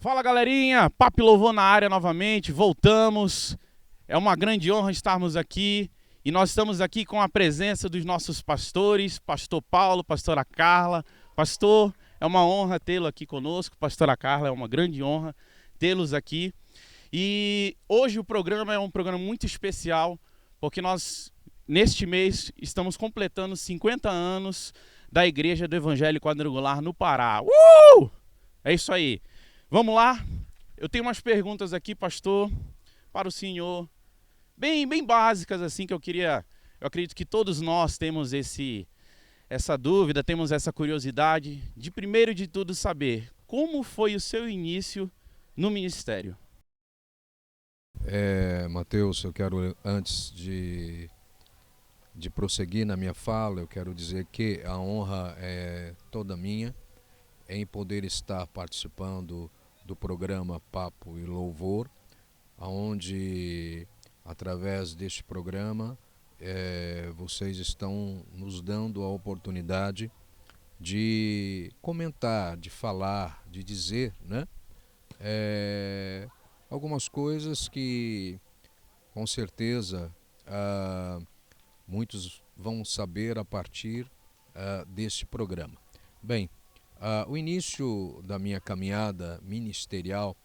Fala galerinha, Papo e Louvor na área novamente, voltamos. É uma grande honra estarmos aqui e nós estamos aqui com a presença dos nossos pastores, pastor Paulo, pastora Carla. Pastor, é uma honra tê-lo aqui conosco, pastora Carla, é uma grande honra tê-los aqui. E hoje o programa é um programa muito especial, porque nós, neste mês, estamos completando 50 anos da Igreja do Evangelho Quadrangular no Pará. É isso aí. Vamos lá? Eu tenho umas perguntas aqui, pastor, para o senhor, bem básicas assim que eu acredito que todos nós temos essa dúvida, temos essa curiosidade de primeiro de tudo saber como foi o seu início no ministério. Mateus, eu quero, antes de prosseguir na minha fala, eu quero dizer que a honra é toda minha em poder estar participando do programa Papo e Louvor, onde, através deste programa, vocês estão nos dando a oportunidade de comentar, de falar, de dizer, né? Algumas coisas que, com certeza, muitos vão saber a partir deste programa. Bem, o início da minha caminhada ministerial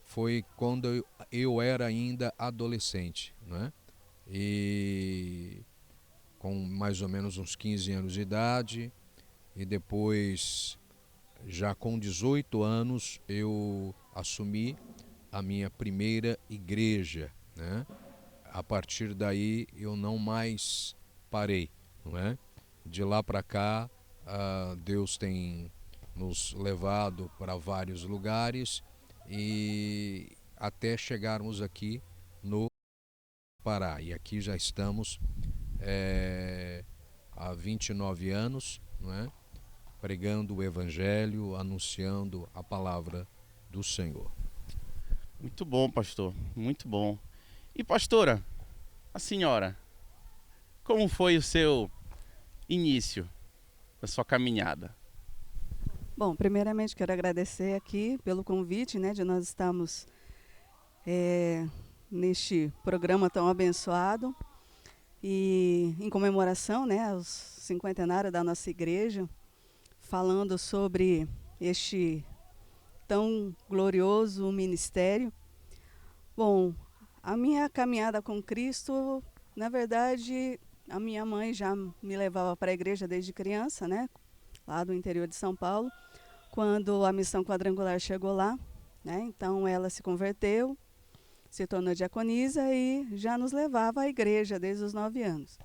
foi quando eu era ainda adolescente, né? E com mais ou menos uns 15 anos de idade, e depois, já com 18 anos, eu assumi a minha primeira igreja, né? A partir daí eu não mais parei, não é? De lá para cá, Deus tem nos levado para vários lugares e até chegarmos aqui no Pará. E aqui já estamos há 29 anos, não é? Pregando o Evangelho, anunciando a palavra do Senhor. Muito bom, pastor, muito bom. E pastora, a senhora, como foi o seu início da sua caminhada? Bom, primeiramente quero agradecer aqui pelo convite, né, de nós estarmos neste programa tão abençoado e em comemoração, né, aos cinquentenários da nossa igreja, falando sobre este tão glorioso ministério. Bom, a minha caminhada com Cristo, na verdade, a minha mãe já me levava para a igreja desde criança, né, lá do interior de São Paulo, quando a missão quadrangular chegou lá, né? Então ela se converteu, se tornou diaconisa e já nos levava à igreja desde os 9 anos.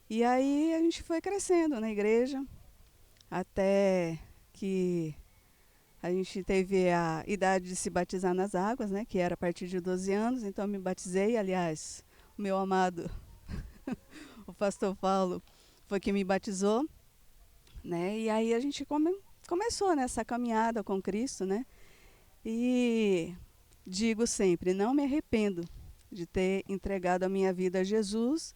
E aí a gente foi crescendo na igreja, até que a gente teve a idade de se batizar nas águas, né? Que era a partir de 12 anos, então eu me batizei, aliás, o meu amado, o pastor Paulo, foi quem me batizou, né? E aí a gente começou nessa caminhada com Cristo, né? E digo sempre, não me arrependo de ter entregado a minha vida a Jesus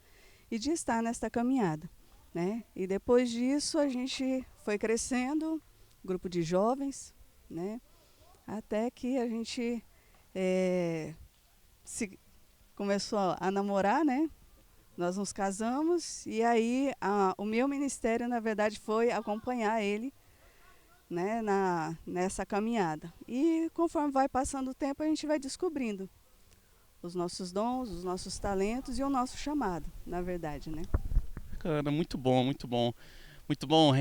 e de estar nesta caminhada, né? E depois disso a gente foi crescendo, grupo de jovens, né? Até que a gente se começou a namorar, né? Nós nos casamos e aí o meu ministério, na verdade, foi acompanhar ele, né, nessa caminhada. E conforme vai passando o tempo, a gente vai descobrindo os nossos dons, os nossos talentos e o nosso chamado, na verdade, né? Cara, muito bom, muito bom. Muito bom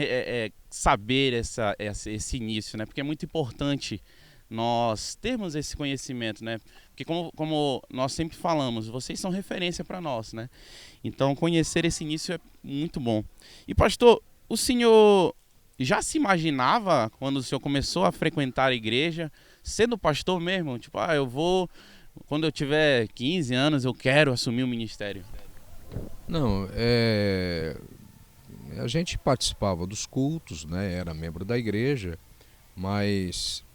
saber esse início, né? Porque é muito importante nós termos esse conhecimento, né? Porque como nós sempre falamos, vocês são referência para nós, né? Então conhecer esse início é muito bom. E pastor, o senhor já se imaginava quando o senhor começou a frequentar a igreja, sendo pastor mesmo? Tipo, eu vou, quando eu tiver 15 anos, eu quero assumir o ministério. Não, a gente participava dos cultos, né? Era membro da igreja, mas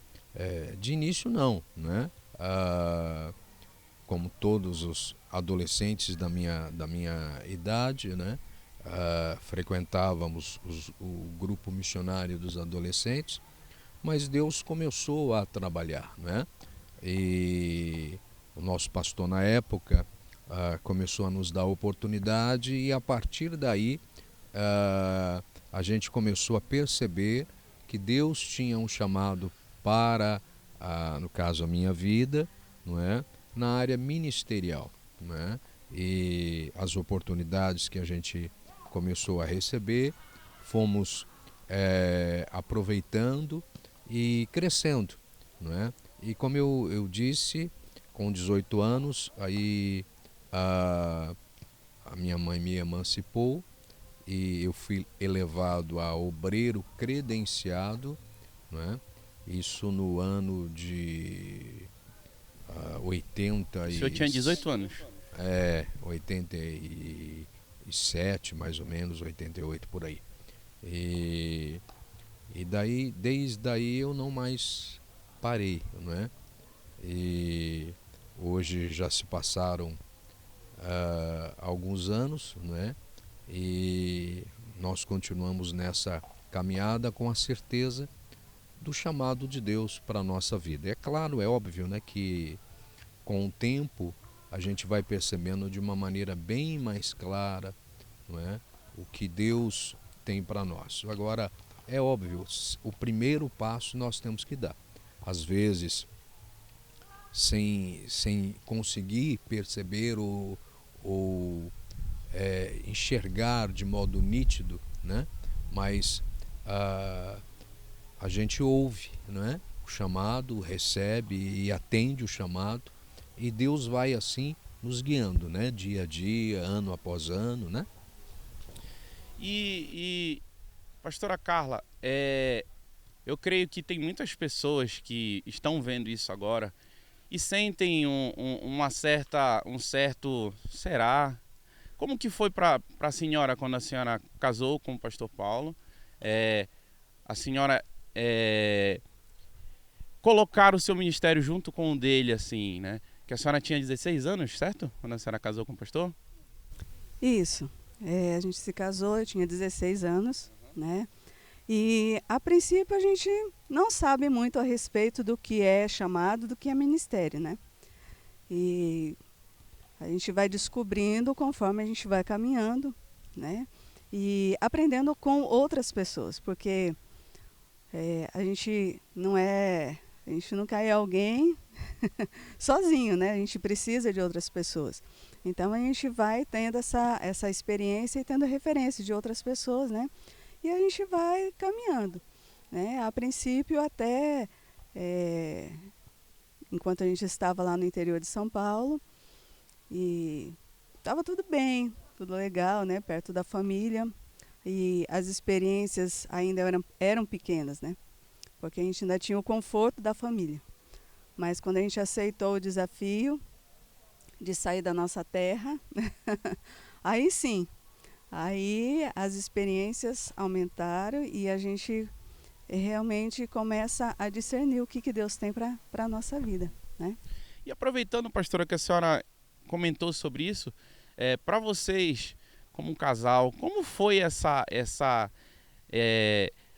de início não, né? Como todos os adolescentes da minha idade, né? Frequentávamos o grupo missionário dos adolescentes, mas Deus começou a trabalhar, né? E o nosso pastor na época começou a nos dar oportunidade e a partir daí a gente começou a perceber que Deus tinha um chamado para, no caso, a minha vida, não é? Na área ministerial, não é? E as oportunidades que a gente começou a receber, fomos aproveitando e crescendo, não é? E como eu disse, com 18 anos, aí a minha mãe me emancipou e eu fui elevado a obreiro credenciado, não é? Isso no ano de 80 O senhor tinha 18 anos? 87, mais ou menos, 88 por aí. E daí, desde aí eu não mais parei, não é? E hoje já se passaram alguns anos, não é? E nós continuamos nessa caminhada com a certeza do chamado de Deus para a nossa vida. É claro, é óbvio, né, que com o tempo a gente vai percebendo de uma maneira bem mais clara, não é, o que Deus tem para nós. Agora, é óbvio, o primeiro passo nós temos que dar. Às vezes, sem conseguir perceber ou enxergar de modo nítido, né? Mas a gente ouve, não é? O chamado, recebe e atende o chamado e Deus vai assim nos guiando, né? Dia a dia, ano após ano, né? E pastora Carla, eu creio que tem muitas pessoas que estão vendo isso agora e sentem um certo, será? Como que foi para a senhora quando a senhora casou com o pastor Paulo? A senhora colocar o seu ministério junto com o dele, assim, né? Que a senhora tinha 16 anos, certo? Quando a senhora casou com o pastor? Isso. A gente se casou, eu tinha 16 anos, né? E a princípio a gente não sabe muito a respeito do que é chamado, do que é ministério, né? E a gente vai descobrindo conforme a gente vai caminhando, né? E aprendendo com outras pessoas, porque a gente não cai alguém sozinho, né? A gente precisa de outras pessoas. Então a gente vai tendo essa experiência e tendo referência de outras pessoas, né? E a gente vai caminhando, né? A princípio até enquanto a gente estava lá no interior de São Paulo e estava tudo bem, tudo legal, né? Perto da família e as experiências ainda eram pequenas, né? Porque a gente ainda tinha o conforto da família. Mas quando a gente aceitou o desafio de sair da nossa terra, aí sim, aí as experiências aumentaram e a gente realmente começa a discernir o que Deus tem para a nossa vida, né? E aproveitando, pastora, que a senhora comentou sobre isso, para vocês, como um casal, como foi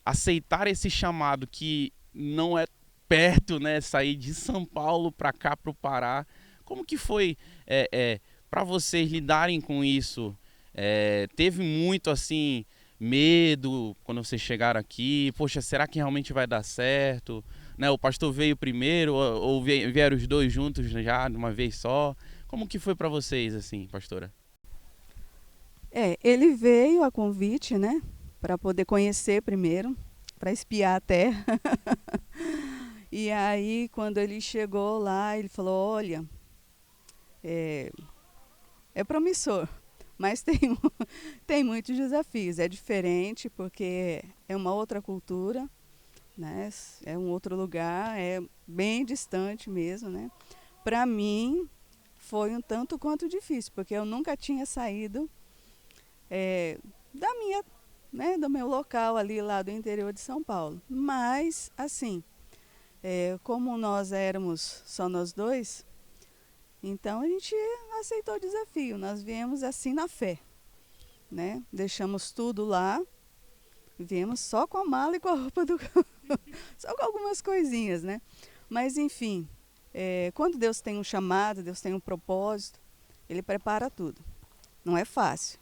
aceitar esse chamado que não é perto, né? Sair de São Paulo para cá, para o Pará. Como que foi para vocês lidarem com isso? Teve muito assim medo quando vocês chegaram aqui? Poxa, será que realmente vai dar certo? Né, o pastor veio primeiro ou vieram os dois juntos já de uma vez só? Como que foi para vocês assim, pastora? Ele veio a convite, né, para poder conhecer primeiro, para espiar a terra. E aí, quando ele chegou lá, ele falou: olha, é promissor, mas tem muitos desafios. É diferente porque é uma outra cultura, né? É um outro lugar, é bem distante mesmo, né? Para mim foi um tanto quanto difícil, porque eu nunca tinha saído do meu local ali lá do interior de São Paulo. Mas assim, como nós éramos só nós dois, então a gente aceitou o desafio. Nós viemos assim na fé, né? Deixamos tudo lá, viemos só com a mala e com a roupa Só com algumas coisinhas, né? Mas, enfim, quando Deus tem um chamado, Deus tem um propósito, Ele prepara tudo. Não é fácil.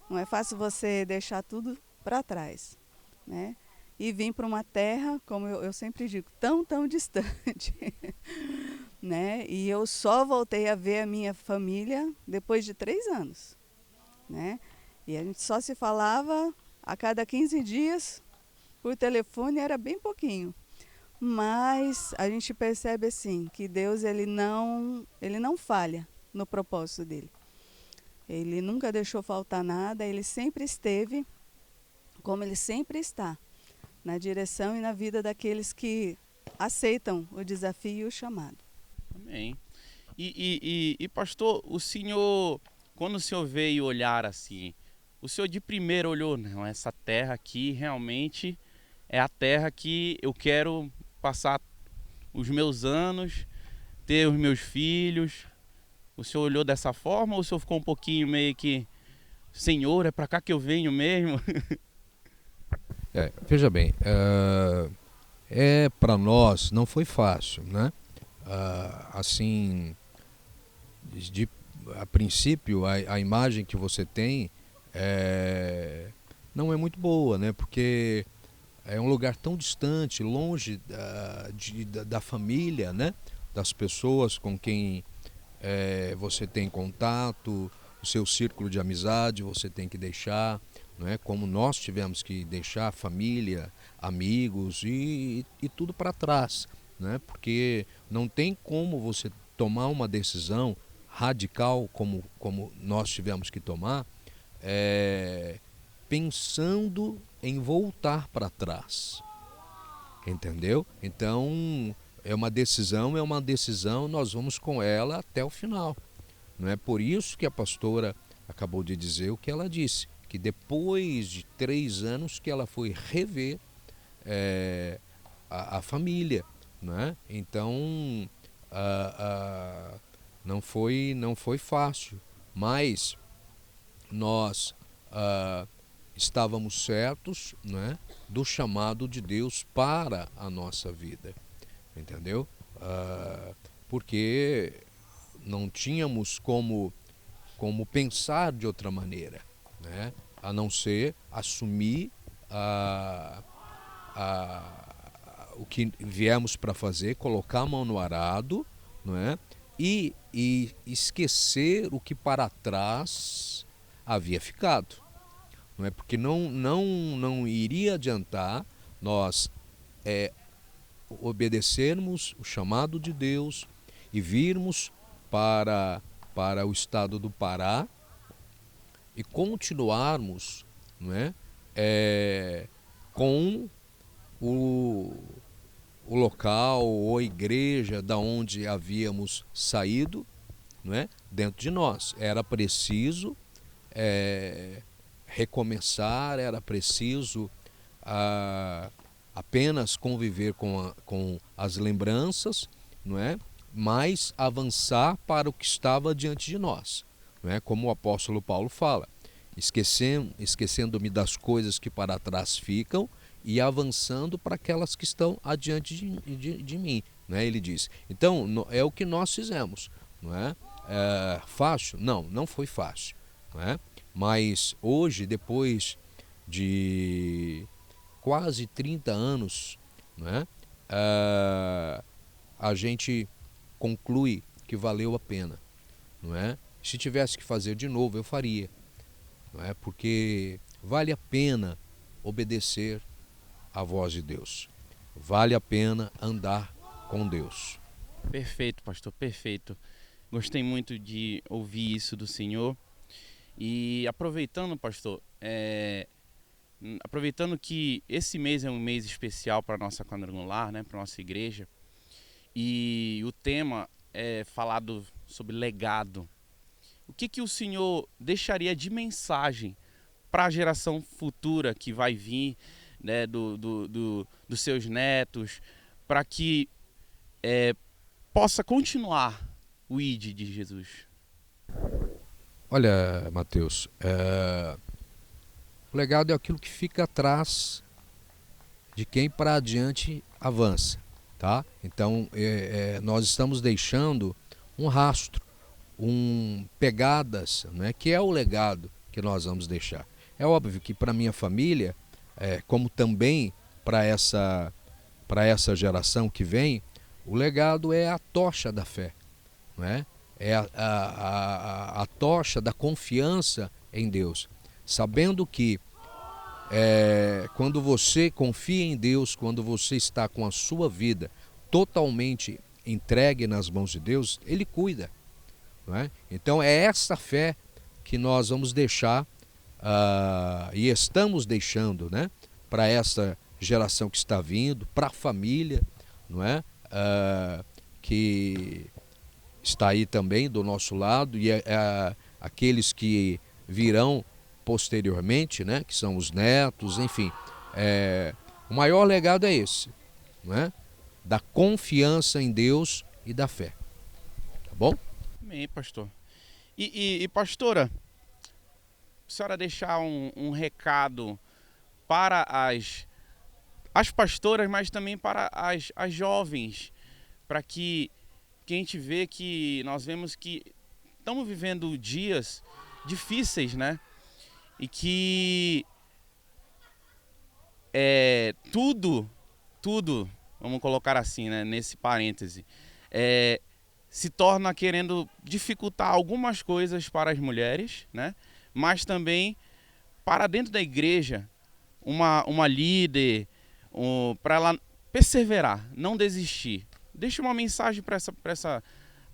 Não é fácil você deixar tudo para trás, né? E vir para uma terra, como eu sempre digo, tão distante, né? E eu só voltei a ver a minha família depois de 3 anos, né? E a gente só se falava a cada 15 dias por telefone, era bem pouquinho. Mas a gente percebe assim que Deus ele não falha no propósito dele. Ele nunca deixou faltar nada, ele sempre esteve como ele sempre está, na direção e na vida daqueles que aceitam o desafio e o chamado. Amém. E pastor, o senhor, quando o senhor veio olhar assim, o senhor de primeiro olhou, não, essa terra aqui realmente é a terra que eu quero passar os meus anos, ter os meus filhos. O senhor olhou dessa forma ou o senhor ficou um pouquinho meio que, Senhor, é para cá que eu venho mesmo? Veja bem, para nós não foi fácil, né? Assim, a princípio, a imagem que você tem não é muito boa, né? Porque é um lugar tão distante, longe da família, né? Das pessoas com quem você tem contato, o seu círculo de amizade você tem que deixar, não é? Como nós tivemos que deixar família, amigos e tudo para trás, né? Porque não tem como você tomar uma decisão radical como nós tivemos que tomar, pensando em voltar para trás, entendeu? Então é uma decisão, nós vamos com ela até o final. Não é por isso que a pastora acabou de dizer o que ela disse, que depois de 3 anos que ela foi rever a família, né? Então não foi fácil, mas nós estávamos certos, né, do chamado de Deus para a nossa vida, entendeu? Porque não tínhamos como pensar de outra maneira, né, a não ser assumir o que viemos para fazer, colocar a mão no arado, não é? E esquecer o que para trás havia ficado, não é? Porque não iria adiantar nós obedecermos o chamado de Deus e virmos para o estado do Pará e continuarmos, não é? Com o local ou a igreja da onde havíamos saído, não é? Dentro de nós. Era preciso recomeçar, era preciso apenas conviver com as lembranças, não é? Mas avançar para o que estava diante de nós, não é? Como o apóstolo Paulo fala, esquecendo-me das coisas que para trás ficam e avançando para aquelas que estão adiante de mim, né? Ele diz. Então, é o que nós fizemos, não é? Fácil? Não foi fácil, não é? Mas hoje, depois de quase 30 anos, não é? A gente conclui que valeu a pena, não é? Se tivesse que fazer de novo, eu faria, não é? Porque vale a pena obedecer à voz de Deus, vale a pena andar com Deus. Perfeito, pastor, perfeito. Gostei muito de ouvir isso do senhor. E aproveitando, pastor, aproveitando que esse mês é um mês especial para a nossa quadrangular, né, para a nossa igreja, e o tema é falado sobre legado. O que o senhor deixaria de mensagem para a geração futura que vai vir, né, dos seus netos, para que possa continuar o ID de Jesus? Olha, Mateus, o legado é aquilo que fica atrás de quem para adiante avança, tá? Então nós estamos deixando um rastro, pegadas, né, que é o legado que nós vamos deixar. É óbvio que para minha família, como também para essa geração que vem, o legado é a tocha da fé, não é? É a tocha da confiança em Deus, sabendo que quando você confia em Deus, quando você está com a sua vida totalmente entregue nas mãos de Deus, Ele cuida, não é? Então é essa fé que nós vamos deixar e estamos deixando, né, para essa geração que está vindo, para a família, não é? Que está aí também do nosso lado, e aqueles que virão posteriormente, né, que são os netos, enfim. O maior legado é esse, não é? Da confiança em Deus e da fé. Tá bom? Amém, pastor. E pastora, a senhora deixar um recado para as pastoras, mas também para as jovens, para que a gente vê que nós vemos que estamos vivendo dias difíceis, né? E que tudo, vamos colocar assim, né, nesse parêntese, se torna querendo dificultar algumas coisas para as mulheres, né? Mas também para dentro da igreja, uma líder, para ela perseverar, não desistir. Deixa uma mensagem para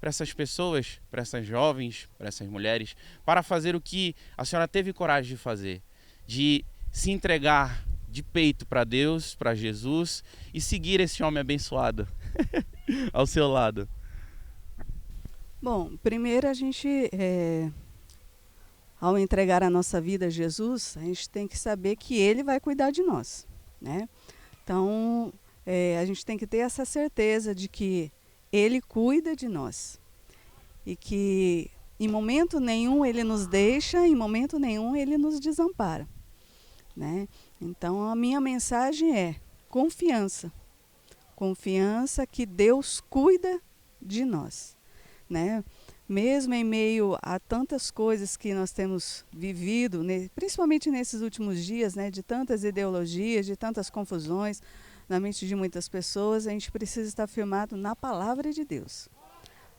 essas pessoas, para essas jovens, para essas mulheres, para fazer o que a senhora teve coragem de fazer, de se entregar de peito para Deus, para Jesus, e seguir esse homem abençoado ao seu lado. Bom, primeiro a gente, ao entregar a nossa vida a Jesus, a gente tem que saber que Ele vai cuidar de nós, né? Então, a gente tem que ter essa certeza de que Ele cuida de nós e que em momento nenhum Ele nos deixa, em momento nenhum Ele nos desampara, né? Então, a minha mensagem é confiança que Deus cuida de nós, né? Mesmo em meio a tantas coisas que nós temos vivido, principalmente nesses últimos dias, né, de tantas ideologias, de tantas confusões na mente de muitas pessoas, a gente precisa estar firmado na palavra de Deus,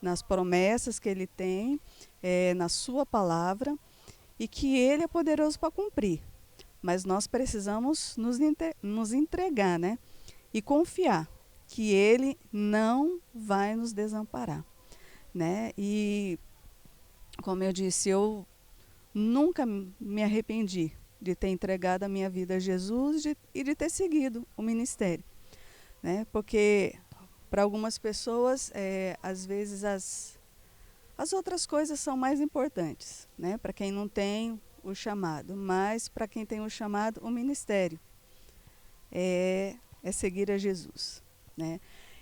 nas promessas que Ele tem, na sua palavra, e que Ele é poderoso para cumprir. Mas nós precisamos nos entregar, né, e confiar que Ele não vai nos desamparar, né? E, como eu disse, eu nunca me arrependi de ter entregado a minha vida a Jesus e de ter seguido o ministério, né? Porque para algumas pessoas, às vezes as outras coisas são mais importantes, né? Para quem não tem o chamado, mas para quem tem o chamado, o ministério é seguir a Jesus, né?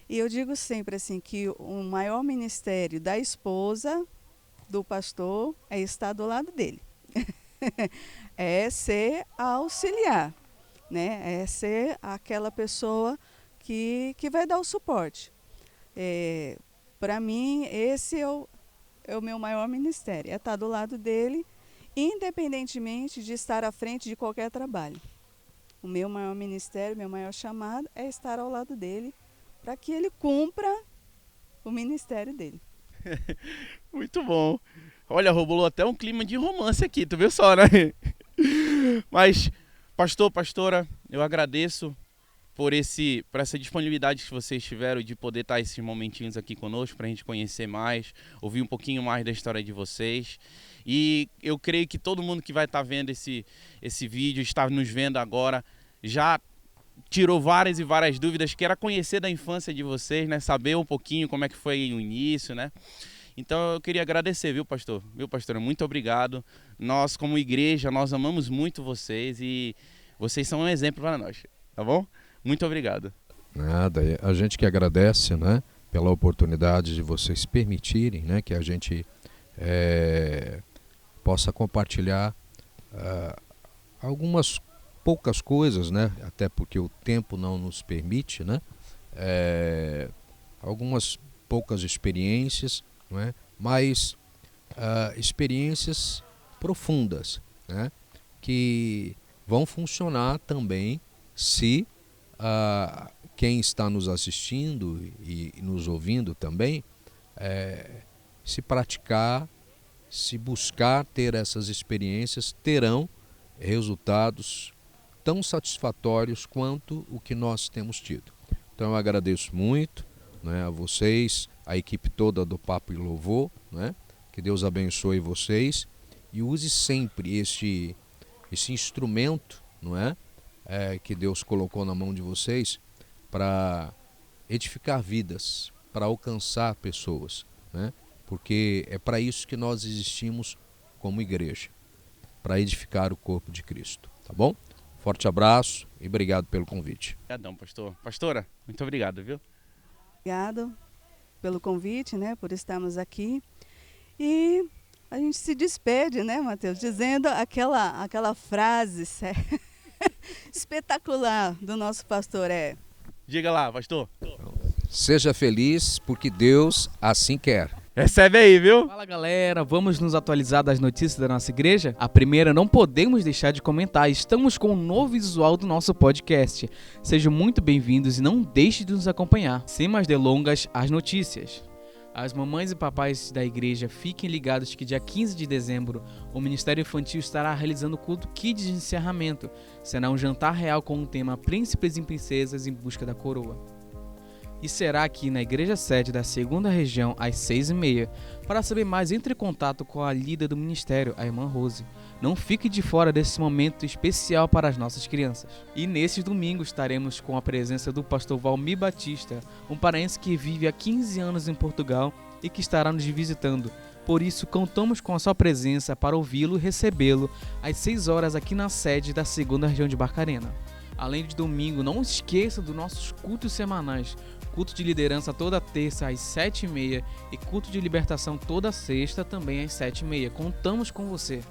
E eu digo sempre assim que o maior ministério da esposa do pastor é estar do lado dele. É ser auxiliar, né? É ser aquela pessoa que vai dar o suporte. Para mim, esse é o meu maior ministério, é estar do lado dele, independentemente de estar à frente de qualquer trabalho. O meu maior ministério, meu maior chamado é estar ao lado dele, para que ele cumpra o ministério dele. Muito bom. Olha, rolou até um clima de romance aqui, tu viu só, né? Mas, pastor, pastora, eu agradeço por essa disponibilidade que vocês tiveram de poder estar esses momentinhos aqui conosco, para a gente conhecer mais, ouvir um pouquinho mais da história de vocês. E eu creio que todo mundo que vai estar vendo esse vídeo, está nos vendo agora, já tirou várias e várias dúvidas, que era conhecer da infância de vocês, né? Saber um pouquinho como é que foi o início, né? Então eu queria agradecer, viu, pastor? Viu, pastora? Muito obrigado. Nós, como igreja, nós amamos muito vocês e vocês são um exemplo para nós, tá bom? Muito obrigado. Nada, a gente que agradece, né, pela oportunidade de vocês permitirem, né, que a gente possa compartilhar algumas poucas coisas, né? Até porque o tempo não nos permite, né? Algumas poucas experiências, não é? Mas experiências profundas, né? Que vão funcionar também se quem está nos assistindo e nos ouvindo também se praticar, se buscar ter essas experiências, terão resultados tão satisfatórios quanto o que nós temos tido. Então eu agradeço muito, né, a vocês, a equipe toda do Papo e Louvor, né, que Deus abençoe vocês e use sempre esse instrumento, não é, que Deus colocou na mão de vocês para edificar vidas, para alcançar pessoas, né, porque é para isso que nós existimos como igreja, para edificar o corpo de Cristo, tá bom? Forte abraço e obrigado pelo convite. Obrigadão, pastor. Pastora, muito obrigado, viu? Obrigado pelo convite, né, por estarmos aqui. E a gente se despede, né, Mateus, dizendo aquela frase espetacular do nosso pastor. Diga lá, pastor. Seja feliz porque Deus assim quer. Recebe aí, viu? Fala galera, vamos nos atualizar das notícias da nossa igreja? A primeira, não podemos deixar de comentar, estamos com um novo visual do nosso podcast. Sejam muito bem-vindos e não deixe de nos acompanhar. Sem mais delongas, as notícias. As mamães e papais da igreja, fiquem ligados que dia 15 de dezembro o Ministério Infantil estará realizando o culto Kids de encerramento. Será um jantar real com o tema Príncipes e Princesas em Busca da Coroa. E será aqui na igreja sede da 2ª região às 6h30. Para saber mais, entre em contato com a líder do ministério, a irmã Rose. Não fique de fora desse momento especial para as nossas crianças. E nesse domingo estaremos com a presença do pastor Valmir Batista, um paraense que vive há 15 anos em Portugal e que estará nos visitando. Por isso, contamos com a sua presença para ouvi-lo e recebê-lo às 6 horas aqui na sede da 2ª região de Barcarena. Além de domingo, não esqueça dos nossos cultos semanais. Culto de liderança toda terça às 7h30 e culto de libertação toda sexta também às 7h30. Contamos com você.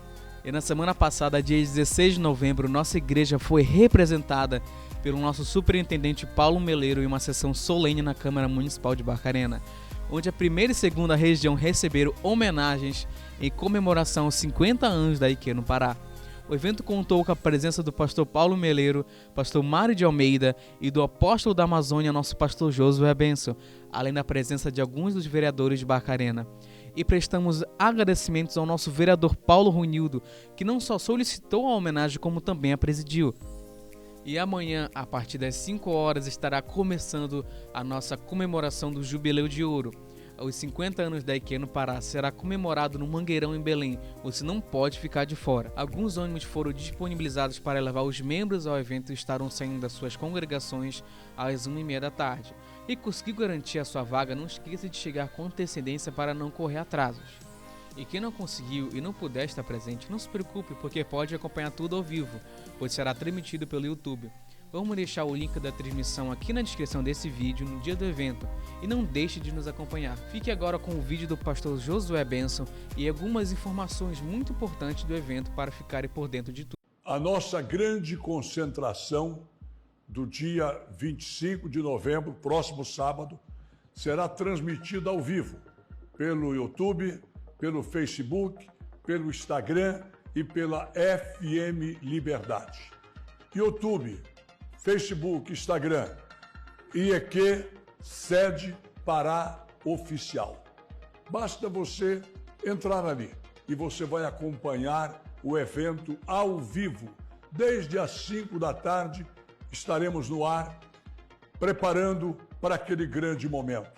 E na semana passada, dia 16 de novembro, nossa igreja foi representada pelo nosso superintendente Paulo Meleiro em uma sessão solene na Câmara Municipal de Barcarena, onde a 1ª e 2ª região receberam homenagens em comemoração aos 50 anos da IQ no Pará. O evento contou com a presença do pastor Paulo Meleiro, pastor Mário de Almeida e do apóstolo da Amazônia, nosso pastor Josué Benção, além da presença de alguns dos vereadores de Barcarena. E prestamos agradecimentos ao nosso vereador Paulo Runildo, que não só solicitou a homenagem, como também a presidiu. E amanhã, a partir das 5 horas, estará começando a nossa comemoração do Jubileu de Ouro. Os 50 anos da IQ no Pará será comemorado no Mangueirão em Belém. Você não pode ficar de fora. Alguns ônibus foram disponibilizados para levar os membros ao evento e estarão saindo das suas congregações às 1h30 da tarde. E conseguiu garantir a sua vaga, não esqueça de chegar com antecedência para não correr atrasos. E quem não conseguiu e não puder estar presente, não se preocupe, porque pode acompanhar tudo ao vivo, pois será transmitido pelo YouTube. Vamos deixar o link da transmissão aqui na descrição desse vídeo no dia do evento e não deixe de nos acompanhar. Fique agora com o vídeo do pastor Josué Benção e algumas informações muito importantes do evento para ficarem por dentro de tudo. A nossa grande concentração do dia 25 de novembro, próximo sábado, será transmitida ao vivo pelo YouTube, pelo Facebook, pelo Instagram e pela FM Liberdade. YouTube, Facebook, Instagram, IEQ, sede Pará Oficial. Basta você entrar ali e você vai acompanhar o evento ao vivo. Desde as 5 da tarde estaremos no ar, preparando para aquele grande momento.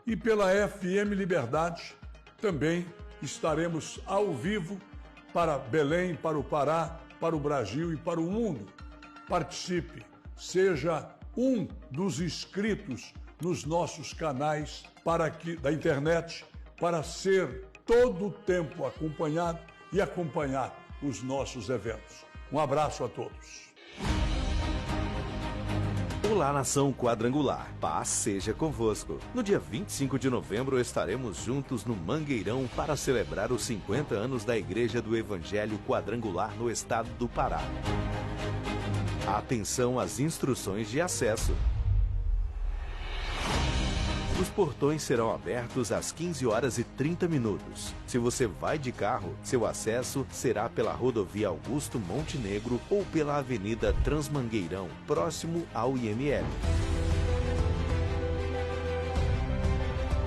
E pela FM Liberdade também estaremos ao vivo para Belém, para o Pará, para o Brasil e para o mundo. Participe! Seja um dos inscritos nos nossos canais da internet para ser todo o tempo acompanhado e acompanhar os nossos eventos. Um abraço a todos. Olá, nação quadrangular. Paz seja convosco. No dia 25 de novembro estaremos juntos no Mangueirão para celebrar os 50 anos da Igreja do Evangelho Quadrangular no estado do Pará. Atenção às instruções de acesso. Os portões serão abertos às 15h30. Se você vai de carro, seu acesso será pela rodovia Augusto Montenegro ou pela Avenida Transmangueirão, próximo ao IML.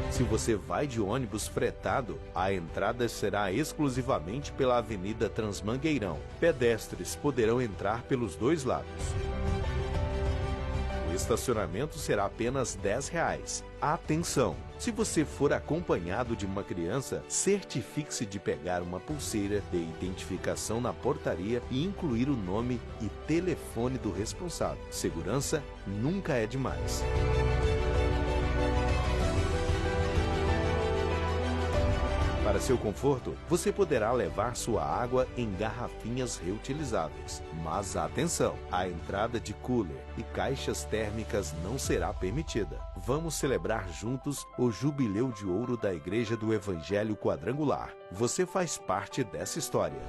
Se você vai de ônibus fretado, a entrada será exclusivamente pela Avenida Transmangueirão. Pedestres poderão entrar pelos dois lados. O estacionamento será apenas R$10. Atenção! Se você for acompanhado de uma criança, certifique-se de pegar uma pulseira de identificação na portaria e incluir o nome e telefone do responsável. Segurança nunca é demais. Para seu conforto, você poderá levar sua água em garrafinhas reutilizáveis. Mas atenção, a entrada de cooler e caixas térmicas não será permitida. Vamos celebrar juntos o Jubileu de Ouro da Igreja do Evangelho Quadrangular. Você faz parte dessa história.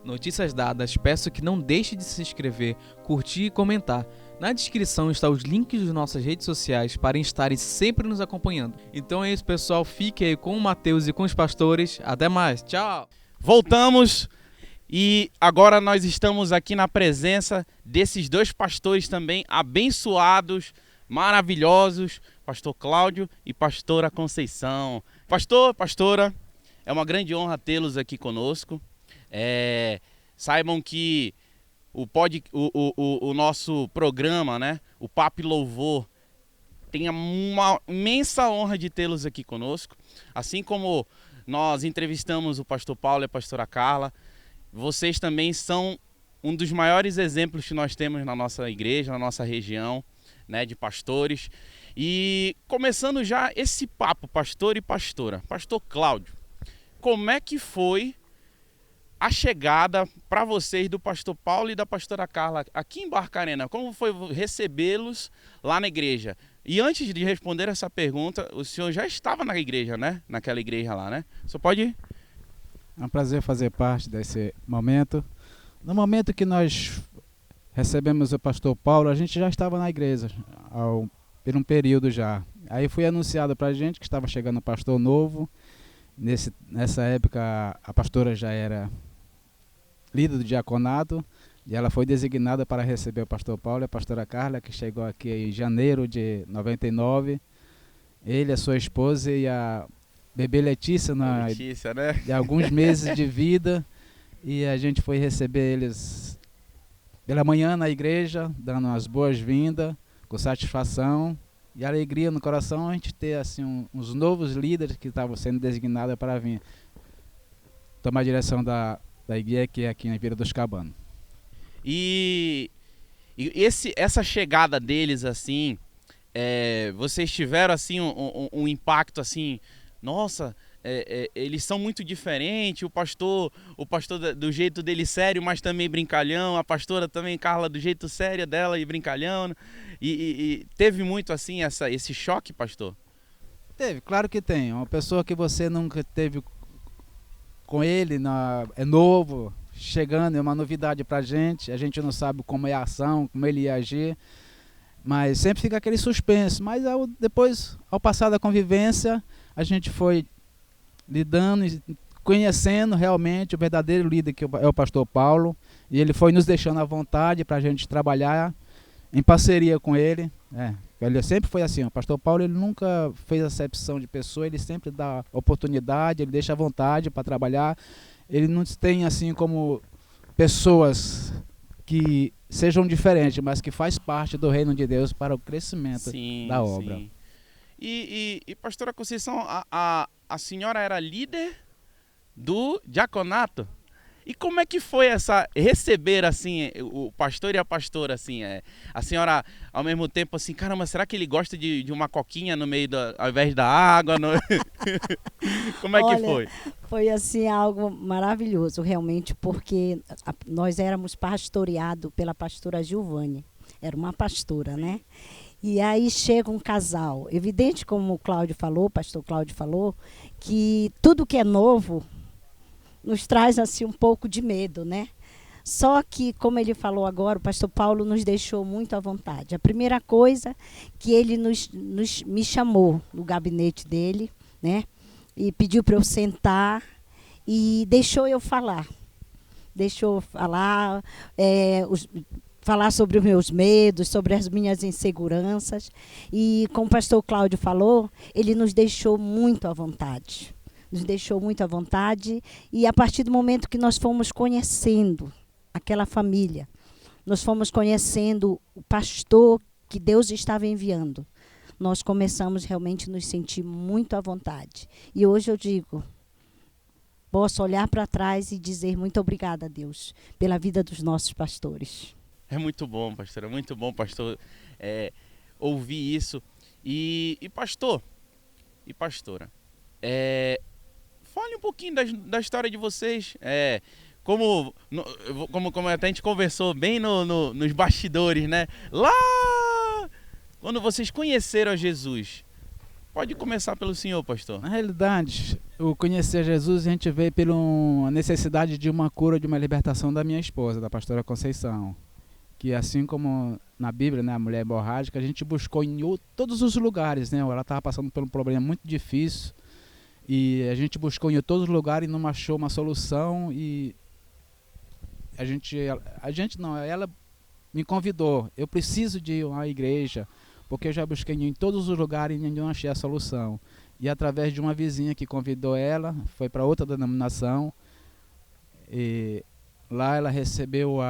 Notícias dadas, peço que não deixe de se inscrever, curtir e comentar. Na descrição estão os links das nossas redes sociais para estarem sempre nos acompanhando. Então é isso, pessoal. Fique aí com o Mateus e com os pastores. Até mais. Tchau! Voltamos e agora nós estamos aqui na presença desses dois pastores também abençoados, maravilhosos, pastor Cláudio e pastora Conceição. Pastor, pastora, é uma grande honra tê-los aqui conosco. Saibam que o nosso programa, né, o Papo e Louvor, tem uma imensa honra de tê-los aqui conosco. Assim como nós entrevistamos o pastor Paulo e a pastora Carla, vocês também são um dos maiores exemplos que nós temos na nossa igreja, na nossa região, né, de pastores. E começando já esse papo, pastor e pastora. Pastor Cláudio, como é que foi a chegada para vocês do pastor Paulo e da pastora Carla aqui em Barcarena? Como foi recebê-los lá na igreja? E antes de responder essa pergunta, o senhor já estava na igreja, né? Naquela igreja lá, né? O senhor pode ir? É um prazer fazer parte desse momento. No momento que nós recebemos o pastor Paulo, a gente já estava na igreja por um período já. Aí foi anunciado para a gente que estava chegando um pastor novo. Nessa época a pastora já era líder do diaconato e ela foi designada para receber o pastor Paulo e a pastora Carla, que chegou aqui em janeiro de 99. Ele, a sua esposa e a bebê Letícia, Letícia, né? De alguns meses de vida, e a gente foi receber eles pela manhã na igreja, dando as boas-vindas, com satisfação e alegria no coração, a gente ter assim uns novos líderes que estavam sendo designados para vir tomar a direção da igreja, que é aqui na Vila dos Cabanos. E essa chegada deles, assim, vocês tiveram assim um impacto assim, nossa, eles são muito diferentes, o pastor do jeito dele sério, mas também brincalhão, a pastora também, Carla, do jeito sério dela e brincalhão, e teve muito assim esse choque, pastor? Teve, claro que tem. Uma pessoa que você nunca teve com ele, é novo, chegando, é uma novidade pra gente, a gente não sabe como é a ação, como ele ia agir, mas sempre fica aquele suspense. Mas depois, ao passar da convivência, a gente foi lidando e conhecendo realmente o verdadeiro líder, que é o pastor Paulo, e ele foi nos deixando à vontade para a gente trabalhar em parceria com ele. Ele sempre foi assim, o pastor Paulo, ele nunca fez acepção de pessoa, ele sempre dá oportunidade, ele deixa à vontade para trabalhar. Ele não tem assim como pessoas que sejam diferentes, mas que faz parte do reino de Deus para o crescimento da obra. Sim. E pastora Conceição, a senhora era líder do diaconato? E como é que foi receber assim o pastor e a pastora assim? A senhora ao mesmo tempo assim, caramba, será que ele gosta de uma coquinha no meio ao invés da água? Como é que foi? Foi assim algo maravilhoso realmente, porque nós éramos pastoreados pela pastora Giovane, era uma pastora, né? E aí chega um casal. Evidente, como o Cláudio falou, o pastor Cláudio falou, que tudo que é novo nos traz assim um pouco de medo, né? Só que, como ele falou agora, o pastor Paulo nos deixou muito à vontade. A primeira coisa que ele me chamou no gabinete dele, né? E pediu para eu sentar e deixou eu falar. Deixou eu falar, falar sobre os meus medos, sobre as minhas inseguranças. E, como o pastor Cláudio falou, ele nos deixou muito à vontade. Nos deixou muito à vontade. E, a partir do momento que nós fomos conhecendo aquela família, nós fomos conhecendo o pastor que Deus estava enviando, nós começamos realmente a nos sentir muito à vontade. E hoje eu digo, posso olhar para trás e dizer muito obrigada a Deus pela vida dos nossos pastores. É muito bom, pastora, muito bom, pastor, ouvir isso. E pastor, e pastora, fale um pouquinho da história de vocês. Como até a gente conversou bem nos bastidores, né? Lá, quando vocês conheceram a Jesus. Pode começar pelo senhor, pastor. Na realidade, o conhecer Jesus, a gente veio pela necessidade de uma cura, de uma libertação da minha esposa, da pastora Conceição. Que assim como na Bíblia, né, a mulher hemorrágica, a gente buscou em todos os lugares, né? Ela estava passando por um problema muito difícil e a gente buscou em todos os lugares e não achou uma solução e ela me convidou. Eu preciso de uma igreja, porque eu já busquei em todos os lugares e não achei a solução. E através de uma vizinha que convidou ela, foi para outra denominação, e lá ela recebeu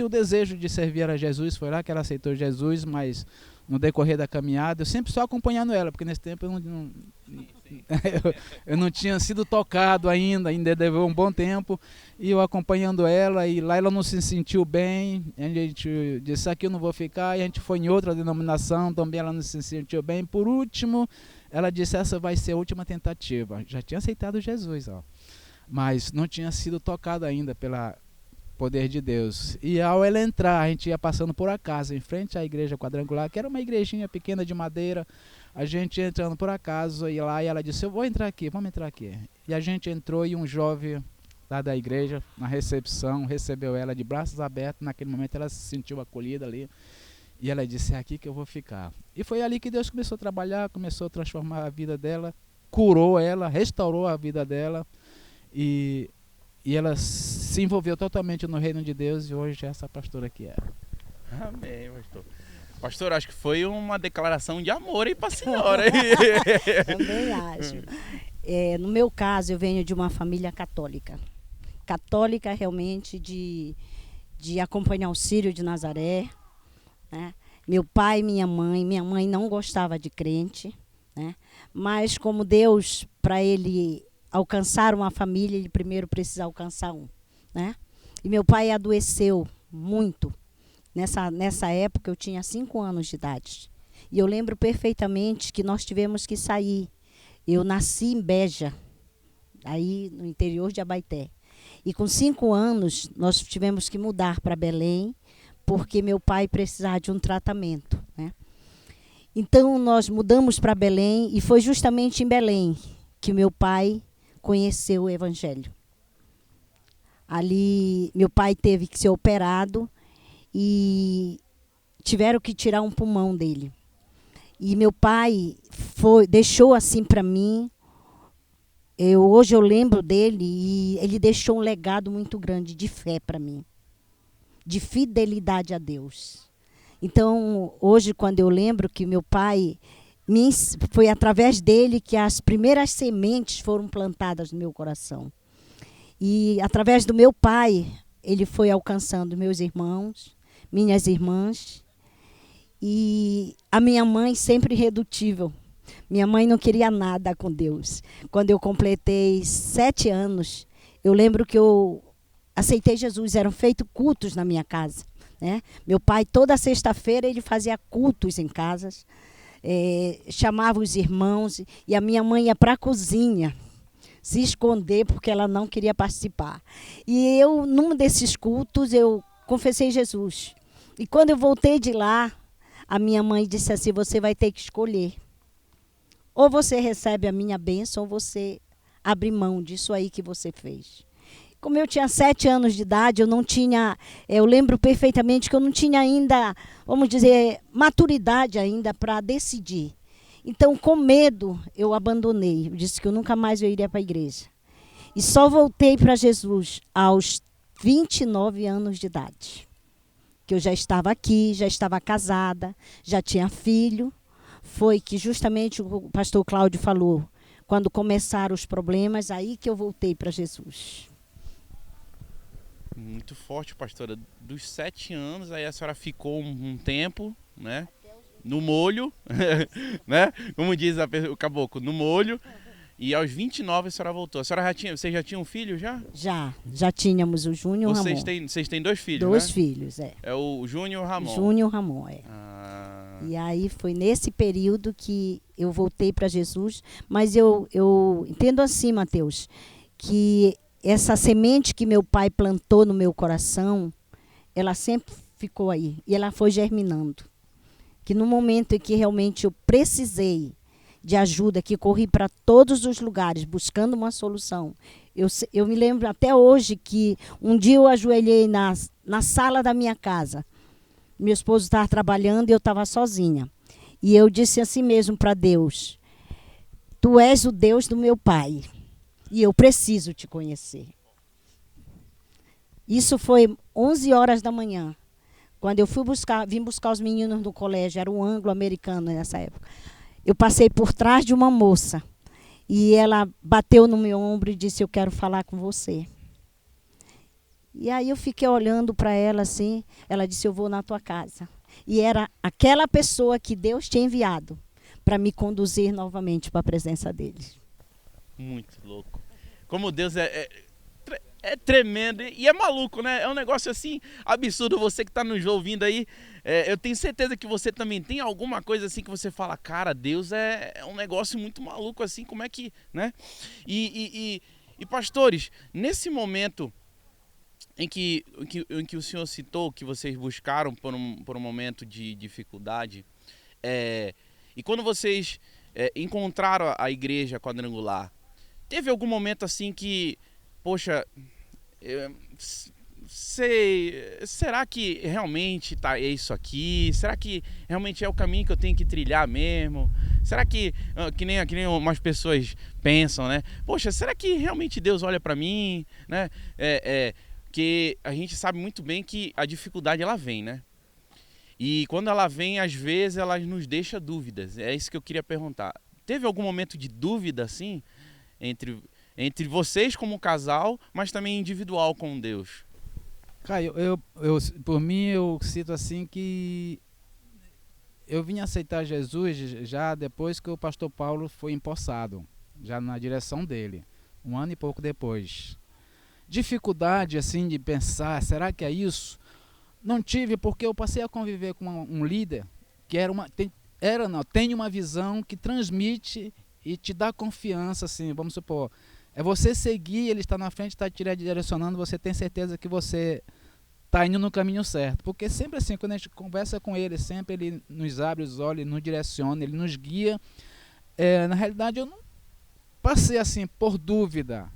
o desejo de servir a Jesus. Foi lá que ela aceitou Jesus, mas no decorrer da caminhada, eu sempre só acompanhando ela, porque nesse tempo eu não tinha sido tocado ainda levou um bom tempo, e eu acompanhando ela, e lá ela não se sentiu bem, a gente disse, aqui eu não vou ficar, e a gente foi em outra denominação, também ela não se sentiu bem. Por último, ela disse, essa vai ser a última tentativa. Já tinha aceitado Jesus, mas não tinha sido tocado ainda pela poder de Deus. E ao ela entrar, a gente ia passando por acaso, em frente à igreja quadrangular, que era uma igrejinha pequena de madeira, a gente entrando por acaso, e lá, e ela disse, eu vou entrar aqui, vamos entrar aqui. E a gente entrou, e um jovem lá da igreja, na recepção, recebeu ela de braços abertos. Naquele momento ela se sentiu acolhida ali, e ela disse, é aqui que eu vou ficar. E foi ali que Deus começou a trabalhar, começou a transformar a vida dela, curou ela, restaurou a vida dela, e ela se envolveu totalmente no reino de Deus, e hoje é essa pastora que é. Amém, pastor. Pastor, acho que foi uma declaração de amor aí para a senhora. Também acho. No meu caso, eu venho de uma família católica. Católica realmente de acompanhar o Círio de Nazaré, né? Meu pai e minha mãe não gostava de crente, né? Mas como Deus, para ele alcançar uma família, ele primeiro precisa alcançar um, né? E meu pai adoeceu muito. Nessa época eu tinha 5 anos de idade. E eu lembro perfeitamente que nós tivemos que sair. Eu nasci em Beja, aí no interior de Abaeté. E com 5 anos nós tivemos que mudar para Belém, porque meu pai precisava de um tratamento, né? Então nós mudamos para Belém, e foi justamente em Belém que meu pai conheceu o Evangelho. Ali meu pai teve que ser operado e tiveram que tirar um pulmão dele. E meu pai deixou assim para mim. Hoje eu lembro dele, e ele deixou um legado muito grande de fé para mim, de fidelidade a Deus. Então, hoje, quando eu lembro que meu pai, foi através dele que as primeiras sementes foram plantadas no meu coração. E através do meu pai, ele foi alcançando meus irmãos, minhas irmãs, e a minha mãe sempre irredutível. Minha mãe não queria nada com Deus. Quando eu completei 7 anos, eu lembro que eu aceitei Jesus. Eram feitos cultos na minha casa, né? Meu pai, toda sexta-feira, ele fazia cultos em casas, chamava os irmãos, e a minha mãe ia para a cozinha se esconder, porque ela não queria participar. E num desses cultos, eu confessei Jesus. E quando eu voltei de lá, a minha mãe disse assim, você vai ter que escolher. Ou você recebe a minha bênção, ou você abre mão disso aí que você fez. Como eu tinha 7 anos de idade, eu lembro perfeitamente que eu não tinha ainda, vamos dizer, maturidade ainda para decidir. Então, com medo, eu abandonei. Eu disse que eu nunca mais iria para a igreja. E só voltei para Jesus aos 29 anos de idade. Que eu já estava aqui, já estava casada, já tinha filho. Foi que justamente o pastor Cláudio falou, quando começaram os problemas, aí que eu voltei para Jesus. Muito forte, pastora. Dos 7 anos, aí a senhora ficou um tempo, né? No molho, né? Como diz o caboclo, no molho. E aos 29 a senhora voltou. Vocês já tinham um filho já? Já tínhamos o Júnior e o Ramon. Vocês têm 2 filhos, Dois né? filhos, é. É o Júnior e o Ramon. Júnior e o Ramon, é. E aí foi nesse período que eu voltei para Jesus. Mas eu entendo assim, Mateus, que essa semente que meu pai plantou no meu coração, ela sempre ficou aí. E ela foi germinando. Que no momento em que realmente eu precisei de ajuda, que corri para todos os lugares buscando uma solução. Eu me lembro até hoje que um dia eu ajoelhei na sala da minha casa. Meu esposo estava trabalhando e eu estava sozinha. E eu disse assim mesmo para Deus, tu és o Deus do meu pai e eu preciso te conhecer. Isso foi 11 horas da manhã, quando eu vim buscar os meninos no colégio, era um anglo-americano nessa época. Eu passei por trás de uma moça e ela bateu no meu ombro e disse, eu quero falar com você. E aí eu fiquei olhando para ela assim, ela disse, eu vou na tua casa. E era aquela pessoa que Deus tinha enviado para me conduzir novamente para a presença dele. Muito louco. Como Deus é tremendo e é maluco, né? É um negócio assim absurdo. Você que está nos ouvindo aí, eu tenho certeza que você também tem alguma coisa assim que você fala, cara, Deus é um negócio muito maluco assim, como é que, né? E pastores, nesse momento em que o senhor citou que vocês buscaram por um momento de dificuldade, e quando vocês encontraram a igreja quadrangular, teve algum momento assim que, poxa, será que realmente é isso aqui? Será que realmente é o caminho que eu tenho que trilhar mesmo? Será que nem umas pessoas pensam, né? Poxa, será que realmente Deus olha para mim, né? Que a gente sabe muito bem que a dificuldade ela vem, né? E quando ela vem, às vezes ela nos deixa dúvidas. É isso que eu queria perguntar. Teve algum momento de dúvida assim entre vocês como casal, mas também individual com Deus? Caio, por mim eu cito assim que eu vim aceitar Jesus já depois que o pastor Paulo foi empossado, já na direção dele, 1 ano e pouco depois. Dificuldade assim de pensar, será que é isso? Não tive, porque eu passei a conviver com um líder que tem uma visão que transmite e te dá confiança, assim, vamos supor, é você seguir, ele está na frente, está te direcionando, você tem certeza que você está indo no caminho certo. Porque sempre assim, quando a gente conversa com ele, sempre ele nos abre os olhos, ele nos direciona, ele nos guia. Na realidade, eu não passei assim por dúvida.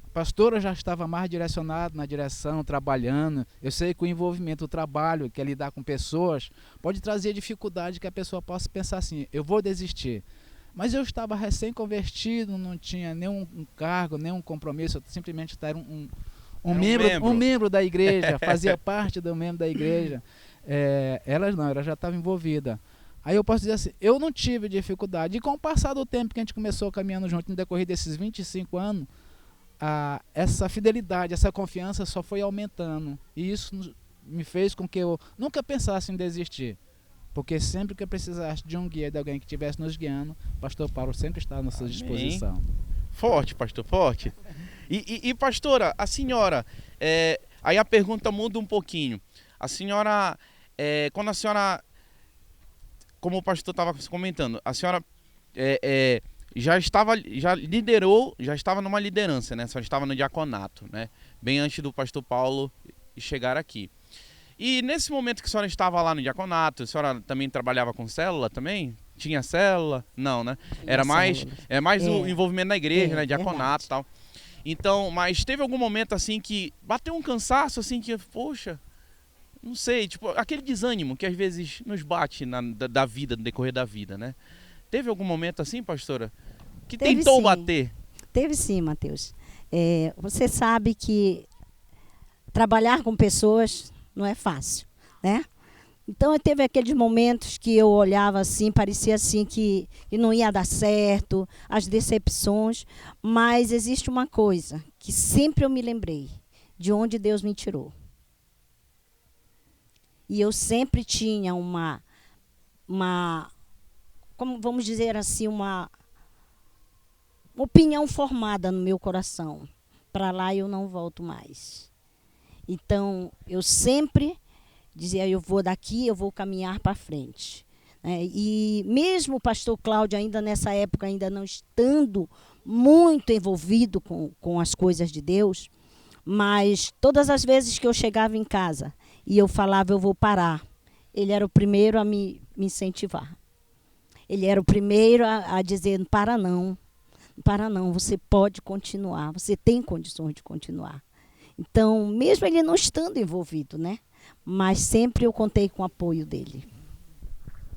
A pastora já estava mais direcionada na direção, trabalhando. Eu sei que o envolvimento, o trabalho, que é lidar com pessoas, pode trazer dificuldade que a pessoa possa pensar assim, eu vou desistir. Mas eu estava recém-convertido, não tinha nenhum cargo, nenhum compromisso, eu simplesmente era um membro da igreja, fazia parte do membro da igreja. Ela já estava envolvida. Aí eu posso dizer assim, eu não tive dificuldade. E com o passar do tempo que a gente começou caminhando junto, no decorrer desses 25 anos, essa fidelidade, essa confiança só foi aumentando. E isso me fez com que eu nunca pensasse em desistir. Porque sempre que eu precisasse de um guia, de alguém que estivesse nos guiando, o pastor Paulo sempre está à nossa disposição. Forte, pastor, forte. E pastora, a senhora, aí a pergunta muda um pouquinho. A senhora, quando a senhora, como o pastor estava comentando, a senhora já estava numa liderança, né? A senhora estava no diaconato, né? Bem antes do pastor Paulo chegar aqui. E nesse momento que a senhora estava lá no diaconato, a senhora também trabalhava com célula também? Tinha célula? Não, né? Era mais, o envolvimento na igreja, né? Diaconato e tal. Então, mas teve algum momento assim que bateu um cansaço, assim, que, poxa, não sei, tipo, aquele desânimo que às vezes nos bate da vida, no decorrer da vida, né? Teve algum momento assim, pastora, que tentou bater? Teve sim, Mateus. Você sabe que trabalhar com pessoas não é fácil, né? Então, teve aqueles momentos que eu olhava assim, parecia assim que não ia dar certo, as decepções, mas existe uma coisa que sempre eu me lembrei, de onde Deus me tirou. E eu sempre tinha como vamos dizer assim, uma opinião formada no meu coração. Para lá eu não volto mais. Então, eu sempre dizia, eu vou daqui, eu vou caminhar para frente. E mesmo o pastor Cláudio, ainda nessa época, ainda não estando muito envolvido com as coisas de Deus, mas todas as vezes que eu chegava em casa e eu falava, eu vou parar, ele era o primeiro a me incentivar. Ele era o primeiro a dizer, para não, você pode continuar, você tem condições de continuar. Então, mesmo ele não estando envolvido, né? Mas sempre eu contei com o apoio dele.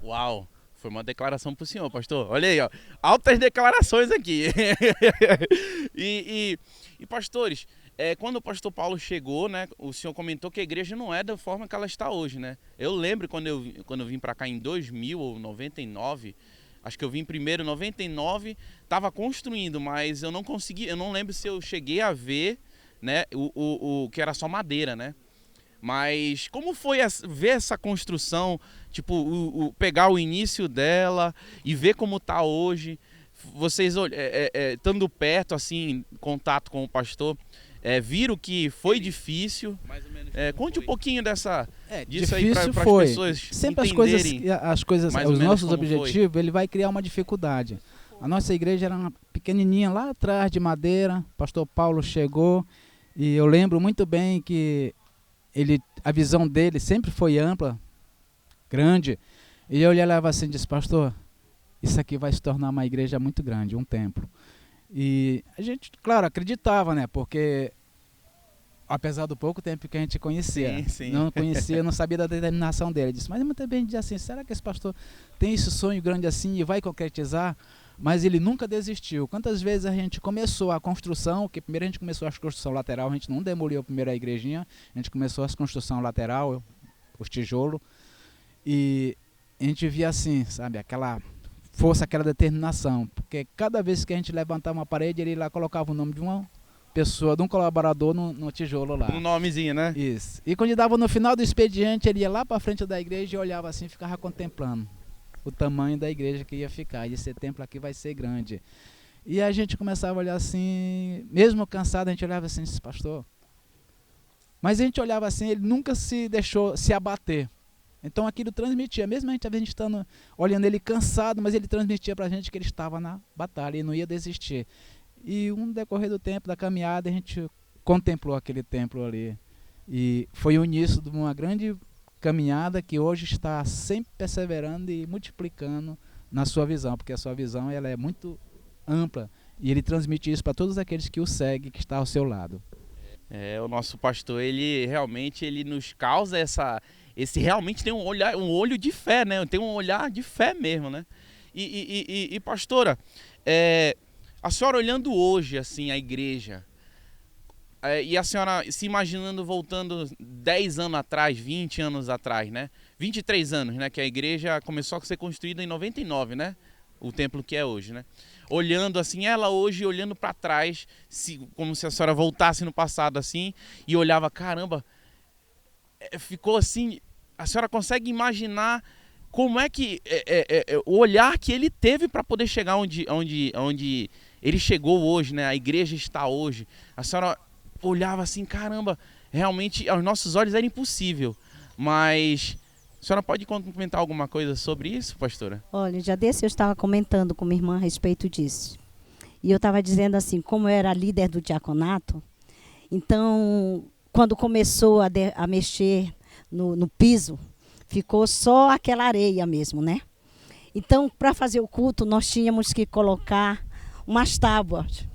Uau! Foi uma declaração para o senhor, pastor. Olha aí, ó, altas declarações aqui. e pastores, quando o pastor Paulo chegou, né, o senhor comentou que a igreja não é da forma que ela está hoje, né? Eu lembro quando eu vim para cá em 2000 ou 99, acho que eu vim primeiro em 99, estava construindo, mas eu não consegui, eu não lembro se eu cheguei a ver, né, o que era só madeira, né? Mas como foi ver essa construção, tipo, pegar o início dela e ver como está hoje, vocês estando perto, assim, em contato com o pastor, viram que foi difícil? Mais ou menos conte um pouquinho disso aí para as pessoas sempre entenderem. as coisas, os nossos objetivos, ele vai criar uma dificuldade. A nossa igreja era uma pequenininha lá atrás de madeira, o pastor Paulo chegou e eu lembro muito bem que a visão dele sempre foi ampla, grande, e eu olhava assim e disse, pastor, isso aqui vai se tornar uma igreja muito grande, um templo. E a gente, claro, acreditava, né, porque apesar do pouco tempo que a gente conhecia, sim. não conhecia, não sabia da determinação dele, disse, mas também dizia assim, será que esse pastor tem esse sonho grande assim e vai concretizar? Mas ele nunca desistiu. Quantas vezes a gente começou a construção, que primeiro a gente começou a construção lateral, a gente não demoliu primeiro a igrejinha, a gente começou a construção lateral, os tijolos, e a gente via assim, sabe, aquela força, aquela determinação, porque cada vez que a gente levantava uma parede, ele lá colocava o nome de uma pessoa, de um colaborador no tijolo lá. Um nomezinho, né? Isso. E quando dava no final do expediente, ele ia lá para frente da igreja e olhava assim, ficava contemplando o tamanho da igreja que ia ficar, e esse templo aqui vai ser grande. E a gente começava a olhar assim, mesmo cansado, a gente olhava assim, pastor. Mas a gente olhava assim, ele nunca se deixou se abater. Então aquilo transmitia, mesmo a gente estando olhando ele cansado, mas ele transmitia para a gente que ele estava na batalha e não ia desistir. E no decorrer do tempo, da caminhada, a gente contemplou aquele templo ali. E foi o início de uma grande caminhada que hoje está sempre perseverando e multiplicando na sua visão, porque a sua visão ela é muito ampla e ele transmite isso para todos aqueles que o seguem, que está ao seu lado. O nosso pastor, ele realmente nos causa esse realmente tem um olho de fé, né? Tem um olhar de fé mesmo, né? E pastora, a senhora olhando hoje assim a igreja, e a senhora se imaginando voltando 10 anos atrás, 20 anos atrás, né? 23 anos, né? Que a igreja começou a ser construída em 99, né? O templo que é hoje, né? Olhando assim, ela hoje olhando para trás, como se a senhora voltasse no passado assim, e olhava, caramba, ficou assim, a senhora consegue imaginar como é que, o olhar que ele teve para poder chegar onde ele chegou hoje, né? A igreja está hoje. A senhora olhava assim, caramba, realmente aos nossos olhos era impossível. Mas a senhora pode comentar alguma coisa sobre isso, pastora? Olha, já desse eu estava comentando com minha irmã a respeito disso. E eu estava dizendo assim, como eu era líder do diaconato, então, quando começou a mexer no piso, ficou só aquela areia mesmo, né? Então, para fazer o culto, nós tínhamos que colocar umas tábuas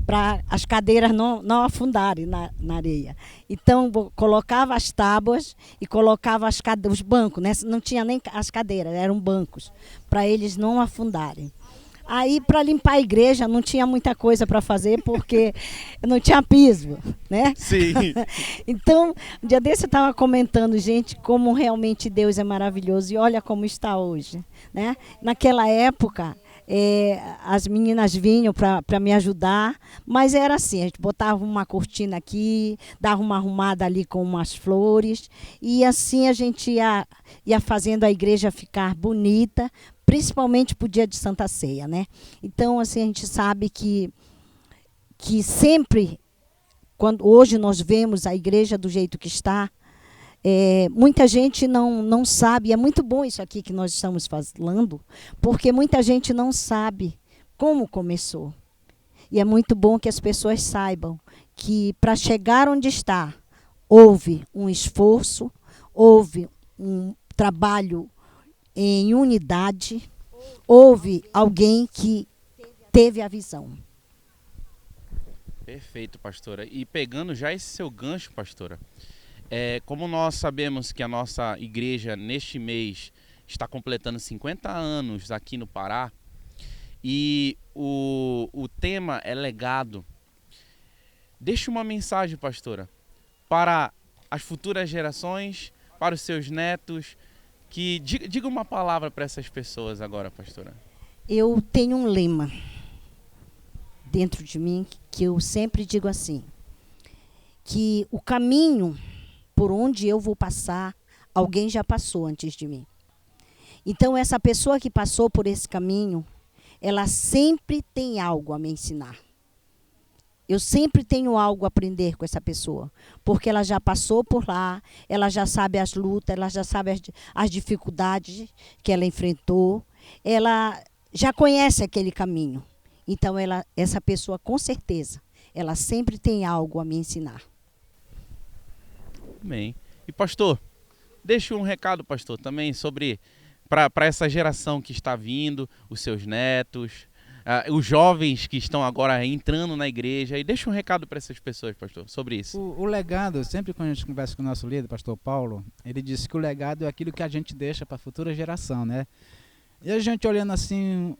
para as cadeiras não afundarem na areia. Então, colocava as tábuas e colocava os bancos, né? Não tinha nem as cadeiras, eram bancos, para eles não afundarem. Aí, para limpar a igreja, não tinha muita coisa para fazer, porque não tinha piso, né? Sim. Então, um dia desse eu estava comentando, gente, como realmente Deus é maravilhoso, e olha como está hoje, né? Naquela época, as meninas vinham para me ajudar, mas era assim, a gente botava uma cortina aqui, dava uma arrumada ali com umas flores, e assim a gente ia fazendo a igreja ficar bonita, principalmente para o dia de Santa Ceia, né? Então, assim, a gente sabe que sempre, quando hoje nós vemos a igreja do jeito que está, muita gente não sabe, é muito bom isso aqui que nós estamos falando, porque muita gente não sabe como começou. E é muito bom que as pessoas saibam que para chegar onde está, houve um esforço, houve um trabalho em unidade, houve alguém que teve a visão. Perfeito, pastora. E pegando já esse seu gancho, pastora, como nós sabemos que a nossa igreja neste mês está completando 50 anos aqui no Pará, e o tema é legado, deixe uma mensagem, pastora, para as futuras gerações, para os seus netos, que diga uma palavra para essas pessoas agora, pastora. Eu tenho um lema dentro de mim que eu sempre digo assim, que o caminho por onde eu vou passar, alguém já passou antes de mim. Então, essa pessoa que passou por esse caminho, ela sempre tem algo a me ensinar. Eu sempre tenho algo a aprender com essa pessoa, porque ela já passou por lá, ela já sabe as lutas, ela já sabe as dificuldades que ela enfrentou, ela já conhece aquele caminho. Então, essa pessoa, com certeza, ela sempre tem algo a me ensinar. Amém. E pastor, deixe um recado, pastor, também sobre para essa geração que está vindo, os seus netos, os jovens que estão agora entrando na igreja, e deixa um recado para essas pessoas, pastor, sobre isso. O legado, sempre quando a gente conversa com o nosso líder, pastor Paulo, ele disse que o legado é aquilo que a gente deixa para a futura geração, né? E a gente olhando assim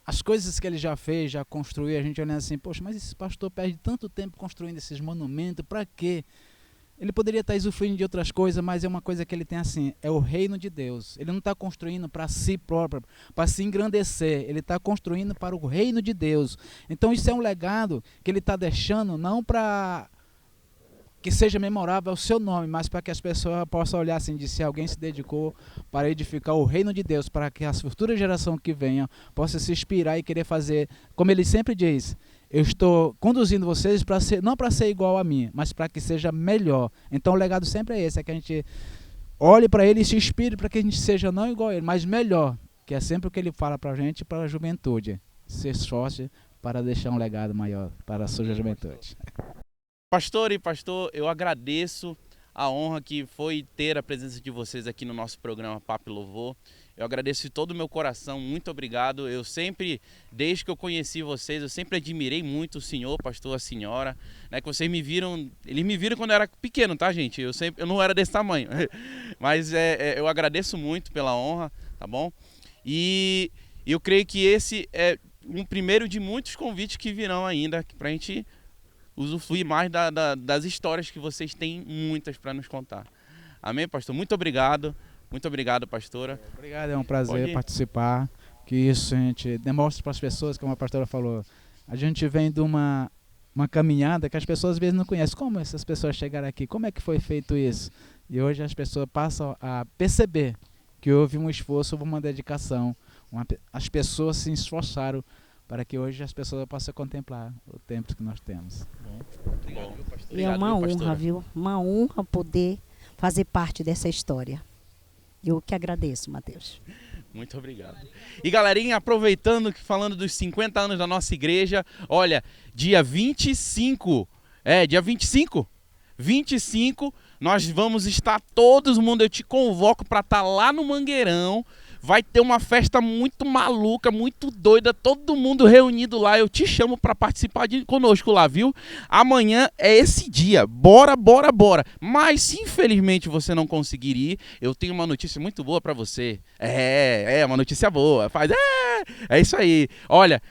as coisas que ele já fez, já construiu, a gente olhando assim, poxa, mas esse pastor perde tanto tempo construindo esses monumentos, para quê? Ele poderia estar usufruindo de outras coisas, mas é uma coisa que ele tem assim, é o reino de Deus. Ele não está construindo para si próprio, para se engrandecer, ele está construindo para o reino de Deus. Então isso é um legado que ele está deixando, não para que seja memorável o seu nome, mas para que as pessoas possam olhar assim, de se alguém se dedicou para edificar o reino de Deus, para que as futuras gerações que venham possam se inspirar e querer fazer, como ele sempre diz, eu estou conduzindo vocês para ser, não para ser igual a mim, mas para que seja melhor. Então o legado sempre é esse, é que a gente olhe para ele e se inspire para que a gente seja não igual a ele, mas melhor, que é sempre o que ele fala para a gente, para a juventude. Se esforce para deixar um legado maior para a sua juventude. Pastor e pastor, eu agradeço a honra que foi ter a presença de vocês aqui no nosso programa Papo e Louvor. Eu agradeço de todo o meu coração, muito obrigado. Eu sempre, desde que eu conheci vocês, eu sempre admirei muito o senhor, pastor, a senhora, né, que vocês me viram, eles me viram quando eu era pequeno, tá, gente? Eu não era desse tamanho, mas eu agradeço muito pela honra, tá bom? E eu creio que esse é um primeiro de muitos convites que virão ainda, pra gente usufruir mais das histórias que vocês têm, muitas para nos contar. Amém, pastor? Muito obrigado. Muito obrigado, pastora. Obrigado, é um prazer participar. Que isso a gente demonstra para as pessoas, como a pastora falou. A gente vem de uma caminhada que as pessoas às vezes não conhecem. Como essas pessoas chegaram aqui? Como é que foi feito isso? E hoje as pessoas passam a perceber que houve um esforço, houve uma dedicação. As pessoas se esforçaram para que hoje as pessoas possam contemplar o tempo que nós temos. Obrigado, pastor. E é uma honra, viu? Uma honra poder fazer parte dessa história. Eu que agradeço, Mateus. Muito obrigado. E galerinha, aproveitando, falando dos 50 anos da nossa igreja, olha, dia 25, 25, nós vamos estar todo mundo, eu te convoco para estar lá no Mangueirão. Vai ter uma festa muito maluca, muito doida, todo mundo reunido lá. Eu te chamo para participar conosco lá, viu? Amanhã é esse dia. Bora, bora, bora. Mas se infelizmente você não conseguir ir, eu tenho uma notícia muito boa para você. Uma notícia boa. É isso aí. Olha,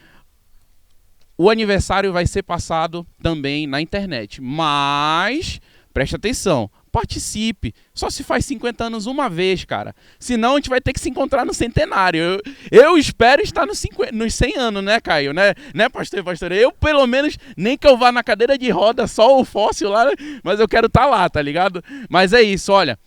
o aniversário vai ser passado também na internet, mas preste atenção. Participe. Só se faz 50 anos uma vez, cara. Senão a gente vai ter que se encontrar no centenário. Eu espero estar nos 100 anos, né, Caio? Né, pastor e pastora? Eu, pelo menos, nem que eu vá na cadeira de roda, só o fóssil lá, mas eu quero estar lá, tá ligado? Mas é isso, olha.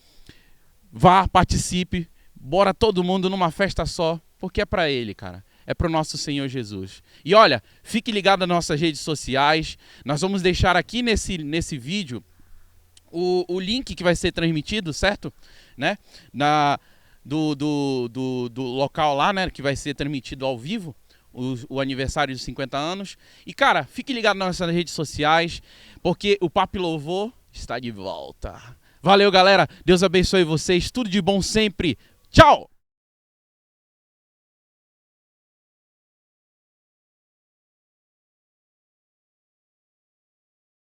Vá, participe. Bora todo mundo numa festa só, porque é pra ele, cara. É pro nosso Senhor Jesus. E olha, fique ligado nas nossas redes sociais. Nós vamos deixar aqui nesse vídeo o link que vai ser transmitido, certo? Né? Do local lá, né? Que vai ser transmitido ao vivo, o aniversário de 50 anos. E, cara, fique ligado nas nossas redes sociais, porque o Papo e Louvor está de volta. Valeu, galera. Deus abençoe vocês. Tudo de bom sempre. Tchau!